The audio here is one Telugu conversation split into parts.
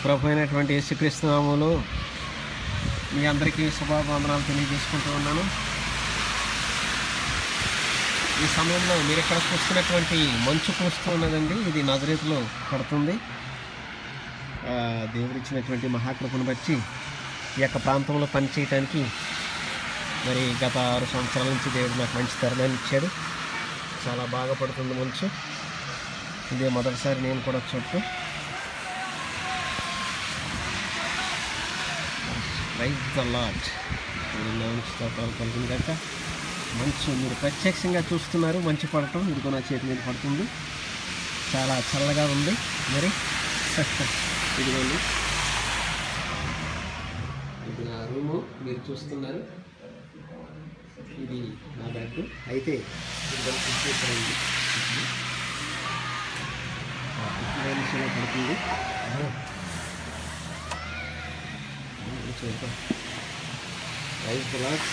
ప్రభు అయినటువంటి యేసుక్రీస్తు నామములో మీ అందరికీ శుభావందనాలు తెలియజేసుకుంటూ ఉన్నాను. ఈ సమయంలో మీరు ఇక్కడ చూస్తున్నటువంటి మంచు కురుస్తూ ఉన్నదండి. ఇది నజరేతులో పడుతుంది. దేవుడిచ్చినటువంటి మహాకృపను బట్టి ఈ యొక్క ప్రాంతంలో పనిచేయటానికి మరి గత 6 సంవత్సరాల నుంచి దేవుడు నాకు మంచి తరుణాన్ని ఇచ్చాడు. చాలా బాగా పడుతుంది మంచు. ఇదే మొదటిసారి నేను కూడా చూడటం. Praise the lord. స్తోత్రాలు కలిగిన గట్ట మంచు మీరు ప్రత్యక్షంగా చూస్తున్నారు. మంచు పడటం ఇదిగో నా చేతి మీద పడుతుంది. చాలా చల్లగా ఉంది. మరి ఇదిగోండి, ఇది నా రూము మీరు చూస్తున్నారు. ఇది నా బెడ్. అయితే పడుతుంది. Praise the lord.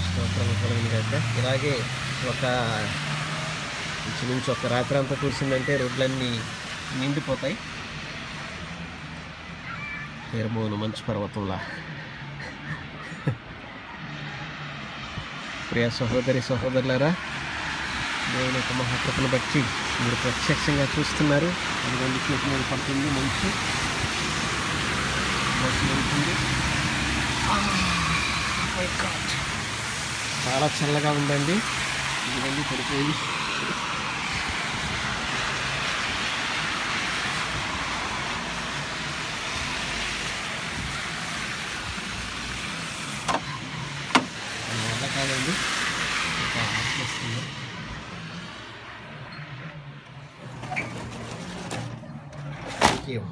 స్తోత్రాలు కలిగిన గట్ట. ఇలాగే ఇంచుమించు ఒక రాత్రి అంతా కూర్చుందంటే రోడ్లన్నీ నిండిపోతాయి. హెర్మోను మంచు పర్వతంలా. ప్రియ సహోదరి సహోదరులారా, దేవుని యొక్క మహాకృపను బట్టి మీరు ప్రత్యక్షంగా చూస్తున్నారు. అది చేతి మీద పడుతుంది. మంచు ఉంటుంది. చాలా చల్లగా ఉందండి. ఇదిగోండి పడిపోయింది. వల్ల కాదండి, ఆపేస్తుంది. Thank you.